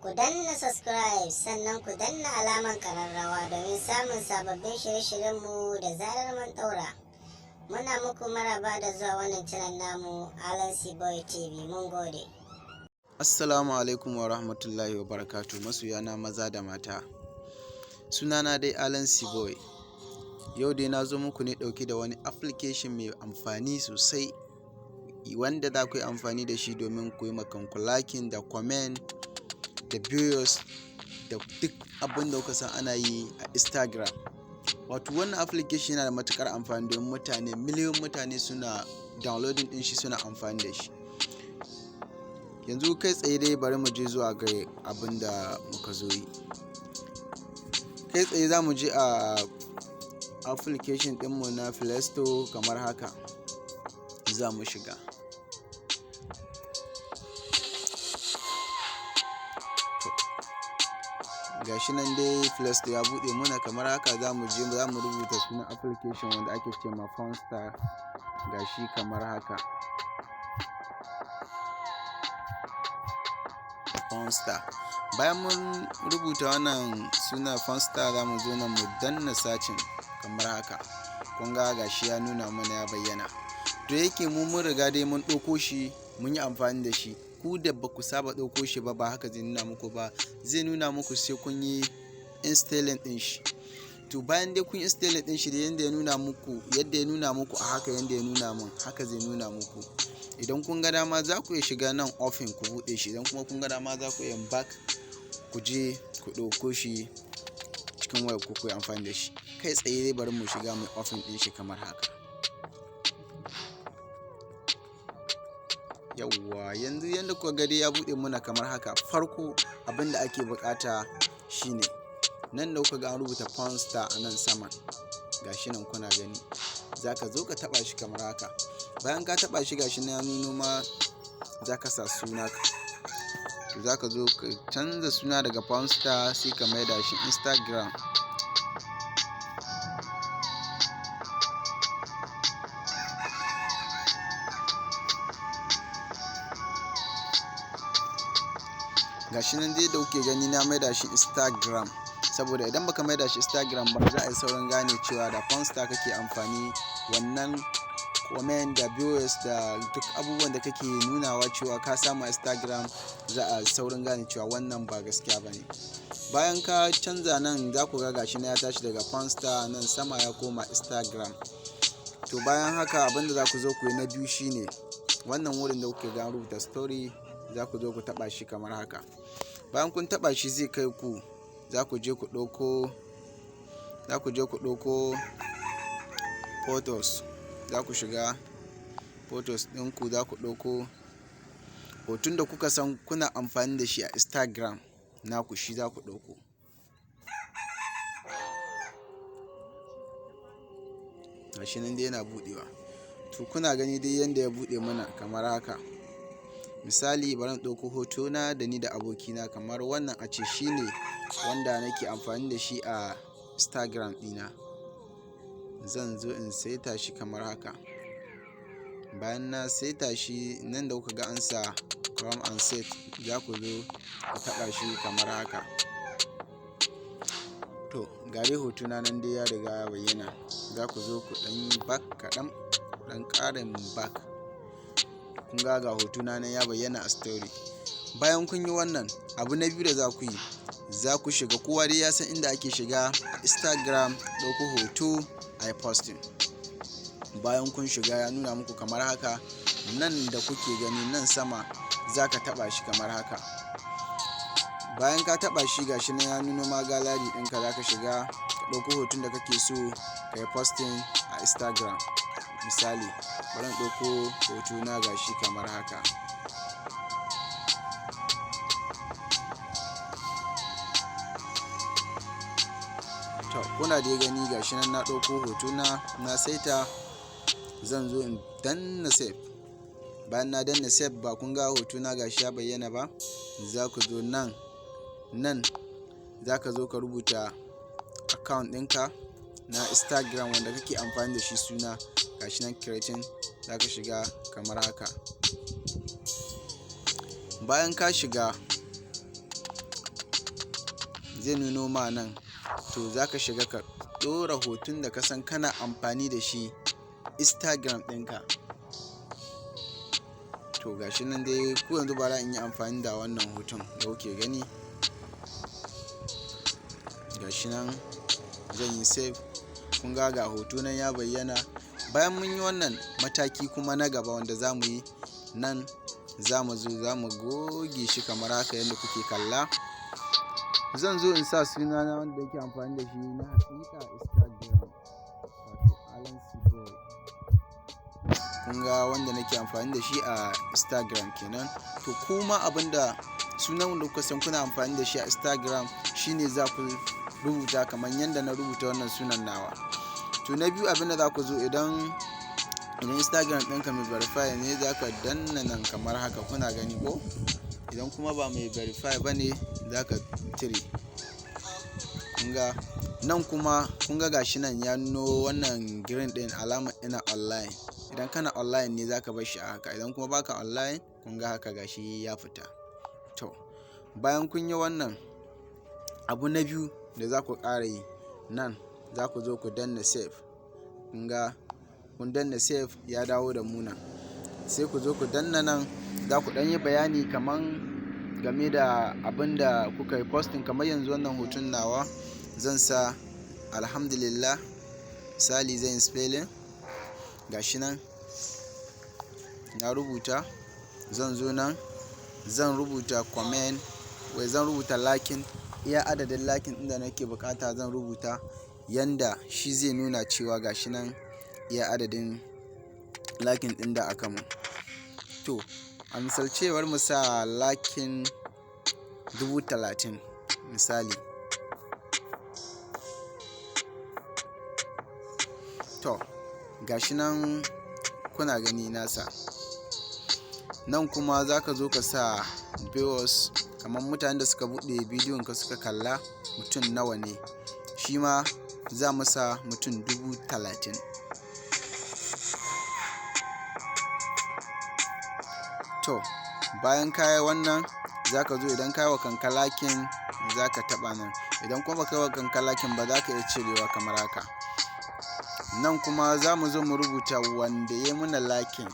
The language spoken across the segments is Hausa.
Ku danna subscribe sannan ku danna alamar kararrawa domin samun sababbin shirye-shiryenmu da zarar mun ɗaura. Muna muku maraba da zuwa wannan channel namu Alan Boy TV. Mun gode. Assalamu alaikum wa rahmatullahi wa barakatuh, masoyana maza da mata. Sunana dai Alan Boy. Yau dai na zo muku ne ɗauke da wani application mai amfani sosai wanda za ku yi amfani da shi domin ku yi makanku liking da comment da videos da duk abin da kuka san ana yi a Instagram. Wato wannan application yana da matukar amfani domin mutane miliyoyin mutane suna downloading din shi, suna amfani da shi. Yanzu kai tsaye dai bari mu je zuwa ga abin da muka zo yi. Kai tsaye za mu je a application ɗinmu na Play Store kamar haka. Za mu shiga. Gashi nan dai Play Store ya buɗe muna kamar haka. Za mu rubuta sunan application wanda ake ce ma Mafisauki. Gashi kamar haka. Bayan mun rubuta wannan suna Mafisauki, za mu zo nan mu danna searching kamar haka. Kun ga gashi ya nuna mana, ya bayyana. To yake mun riga dai mun ɗauko shi, mun yi amfani da shi. Ku da ba ku saba ɗauko shi ba haka zai nuna muku ba. Zai nuna muku sai kun yi installing ɗin shi. To bayan dai kun yi installing ɗin shi da yadda ya nuna muku a haka, yadda ya nuna mun haka zai nuna muku. Idan kun ga dama za ku iya shiga nan offin ku buɗe shi, idan kuma kun ga dama za ku iya back ku je ku ɗauko shi cikin wayar ku yi amfani da shi. Kai tsaye dai bari mu shiga mai offin ɗin shi kamar haka. Yawwa, yanzu yanda kuka ga dai ya buɗe muna kamar haka. Farko abin da ake bukata shine nan da kuka ga an rubuta Mafisauki a nan sama, gashi nan kuna gani. Zaka zo ka taba shi kamar haka. Bayan ka taba shi gashi nan ya nuno ma zaka sa suna ka. To zaka zo ka canza suna daga Mafisauki sai ka maida shi Instagram. Gashi nan dai da kuke gani na maida shi Instagram, saboda idan baka maida shi Instagram ba za a yi saurin gane cewa da Mafisauki kake amfani. Wannan comment da videos da duk abubuwan da kake nunawa cewa ka samu Instagram za a saurin gane cewa wannan ba gaskiya bane. Bayan ka canza nan za ku ga gashi na ya tashi daga Mafisauki nan sama ya koma Instagram. To bayan haka abinda za ku zo ku yi na biyu shine wannan wurin da kuke ga rubuta story, za ku zo ku taba shi kamar haka. Bayan kun taba shi zai kai ku, za ku je ku ɗauko photos. Za ku shiga photos ɗinku, za ku ɗauko hoton da kuka san kuna amfani da shi a Instagram naku, shi za ku ɗauko. Gashi nan dai yana buɗewa. To kuna gani dai yanda ya buɗe mana kamar haka. Misali bari in ɗauko hotona da ni da abokina kamar wannan, a ce shine wanda nake amfani da shi a Instagram ɗina. Zan zo in saita shi kamar haka. Bayan na saita shi, nan da kuka ga an sa Chrome and set, za ku zo ku taɓa shi kamar haka. To gare hotuna nan dai ya riga ya bayyana. Za ku zo ku ɗan back kaɗan, ɗan ƙarin back. Kun ga hotuna nan ya bayyana a story. Bayan kun yi wannan, abu na biyu da za ku yi, za ku shiga, kowa dai ya san inda ake shiga a Instagram ɗauko hoto a yi posting. Bayan kun shiga ya nuna muku kamar haka. Nan da kuke gani nan sama za ka taba shi kamar haka. Bayan ka taba shi gashi nan ya nuno ma gallery ɗinka, za ka shiga ka ɗauko hoton da kake so ka yi posting a Instagram. Misali bari in ɗauko hoto na gashi kamar haka. To kuna dai gani gashi nan na ɗauko hoto na saita. Zan zo in danna save. Bayan na danna save, ba kun ga hoto na gashi ya bayyana ba. Za ku zo nan za ka zo ka rubuta account ɗinka na Instagram wanda kake amfani da shi, suna gashi nan creating. Za ka shiga kamar haka. Bayan ka shiga zai nuno ma nan, to za ka shiga ka ɗora hoton da ka san kana amfani da shi Instagram ɗinka. To gashi nan dai ku yanzu bara in yi amfani da wannan hoton da kuke gani. Gashi nan zan yi save. Kun ga hoto nan ya bayyana. Bayan mun yi wannan mataki kuma na gaba wanda za mu yi nan, za mu zo za mu goge shi kamar haka yadda kuke kalla. Zan zo in sa sunana wanda yake amfani da shi na hakika Instagram, wato Alan Boy. Kun ga wanda nake amfani da shi a Instagram kenan. To kuma abinda sunan wanda kuka san kuna amfani da shi a Instagram shine za ku rubuta kamar yadda na rubuta wannan sunan nawa. To na biyu abinda za ku zo idan Instagram ɗinka mai verify ne, za ka danna nan kamar haka, kuna gani ko? Idan kuma ba mai verify ba ne, za ka cire. Kunga nan kuma kunga gashi nan ya nuno wannan green ɗin alamar ina online. Idan kana online ne za ka bar shi a haka, idan kuma baka online kunga haka gashi ya fita. To bayan kun yi wannan, abu na biyu da za ku ƙara yi, nan za ku zo ku danna save. Kunga kun danna save ya dawo da mu nan. Sai ku zo ku danna nan, za ku ɗan yi bayani kaman game da abin da kuka yi posting. Kamar yanzu wannan hoton nawa zan sa alhamdulillah, misali zan yi spelling, gashi nan na rubuta. Zan zo nan zan rubuta comment, wai zan rubuta lakin, iya adadin lakin inda nake bukata zan rubuta, yanda shi zai nuna cewa gashi nan iya adadin lakin ɗin da aka mun. To a misalcewar mu sa lakin 30,000 misali. To gashi nan kuna gani nasa. Nan kuma za ka zo ka sa viewers, kamar mutanen da suka buɗe bidiyon ka suka kalla mutum nawa ne, shi ma za mu sa mutum 30,000. To bayan kaya wannan, za ka zo idan kayi wa kanka lakin za ka taɓa nan, idan kuma baka yi wa kanka lakin ba za ka iya cirewa kamar haka. Nan kuma za mu zo mu rubuta wanda ya muna lakin.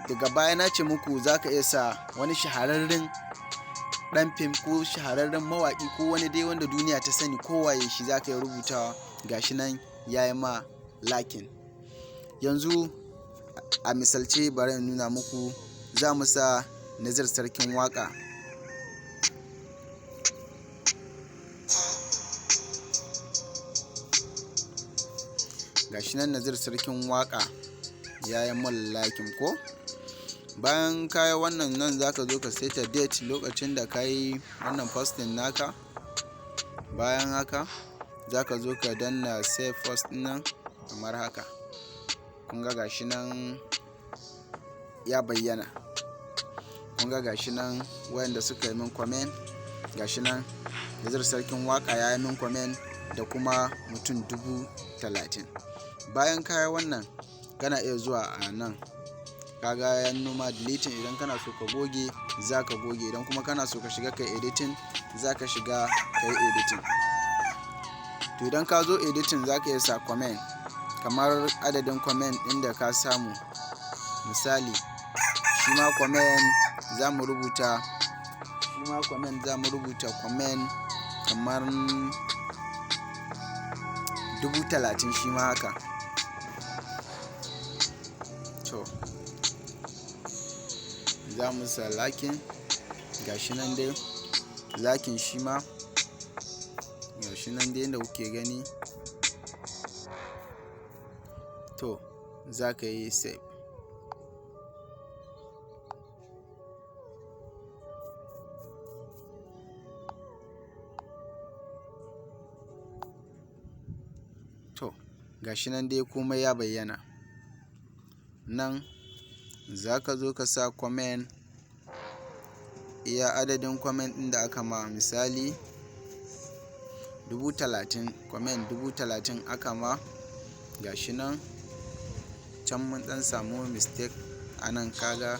Daga baya na ce muku za ka iya sa wani shahararren ɗan fim ko shahararren mawaƙi ko wani dai wanda duniya ta sani kowaye shi, za ka iya rubutawa gashi nan ya yi ma lakin. Yanzu a misalce bari in nuna muku, za mu sa Nazir sarkin waƙa. Gashi nan Nazir sarkin waƙa ya yi mun lakin ko? Bayan kayi wannan, nan za ka zo ka seta date lokacin da ka yi wannan posting naka. Bayan haka za ka zo ka danna save post nan kamar haka. Kunga gashi nan ya bayyana. Kunga gashi nan wayanda suka yi min comment, gashi nan Nazir sarkin waka ya yi min comment da kuma mutum 30,000. Bayan kayi wannan, kana iya zuwa a nan, kaga ya noma deleting. Idan kana so ka goge za ka goge, idan kuma kana so ka shiga ka editing za ka shiga ka yi editing. To idan ka zo editing za ka iya sa comment, kamar adadin comment ɗin da ka samu. Misali shi ma comment za mu rubuta comment kamar 30,000 shi ma haka. To za mu sa lakin, gashi nan dai lakin shi ma gashi nan dai da kuke gani. To za ka yi save. To gashi nan dai komai ya bayyana. Nan za ka zo ka sa comment, iya adadin comment ɗin da aka ma, misali 30,000, comment 30,000 aka ma. Gashi nan can mun ɗan samu mistake a nan, kaga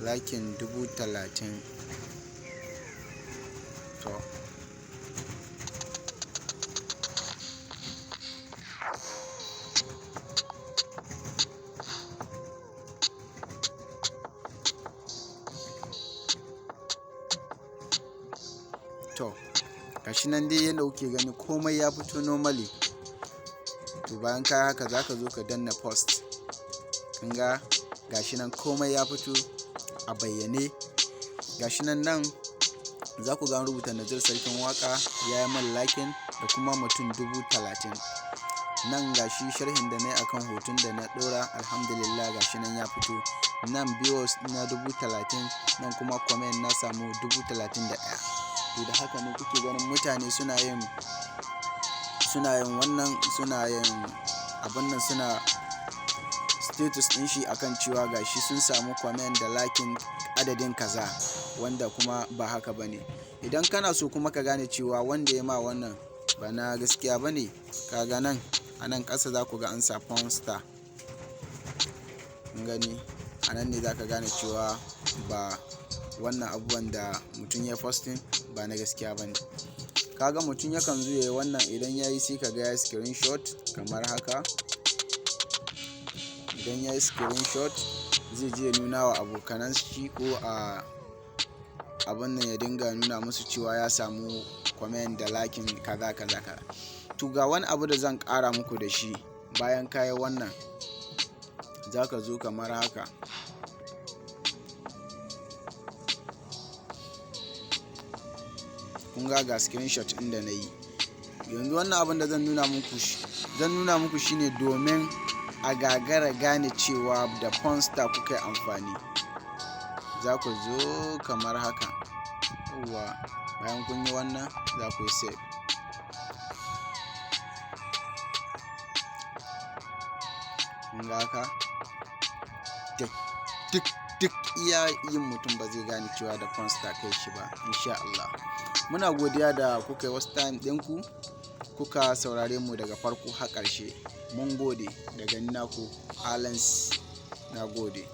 lakin 30,000 to gashi nan dai yadda kuke gani komai ya fito normally. To bayan kai haka zaka zo ka danna post, kun ga gashi nan komai ya fito a bayyane. Gashi nan za ku ga an rubuta Nazir sarkin waka ya yi min liking da kuma mutum 30,000. Nan gashi sharhin da na yi akan hoton da na ɗora, alhamdulillah gashi nan ya fito. Nan viewers na 30,000, nan kuma comment na samu 31,000. To da haka ne kuke ganin mutane suna yin wannan, suna yin abin nan, suna status din shi akan cewa gashi sun samu comment da liking adadin kaza, wanda kuma ba haka bane. Idan kana so kuma ka gane cewa wanda ya ma wannan ba na gaskiya bane, kaga nan a nan ƙasa za ku ga an sa pound star, kun gani a nan ne za ka gane cewa ba wannan abubuwan da mutum ya posting ba na gaskiya bane. Kaga mutum yakan zo yayi wannan, idan yayi sai ka ga ya screenshot kamar haka. Idan yayi screenshot zai je nuna wa abokanan shi ko a abin nan, ya dinga nuna musu cewa ya samu comment da liking kaza. To ga wani abu da zan ƙara muku da shi, bayan kayi wannan za ka zo kamar haka. Kun ga screenshot ɗin da na yi. Yanzu wannan abin da zan nuna muku shine domin a gagara gane cewa da pound star kuka yi amfani. Za ku zo kamar haka, yawwa, bayan kun yi wannan za ku yi save. Kun ga haka, duk iya yin mutum ba zai gane cewa da pound star kai shi ba, insha Allah. Muna godiya da kuka yi wasu time ɗinku kuka saurare mu daga farko har ƙarshe. Mun gode. Daga ni naku Alansi, na gode.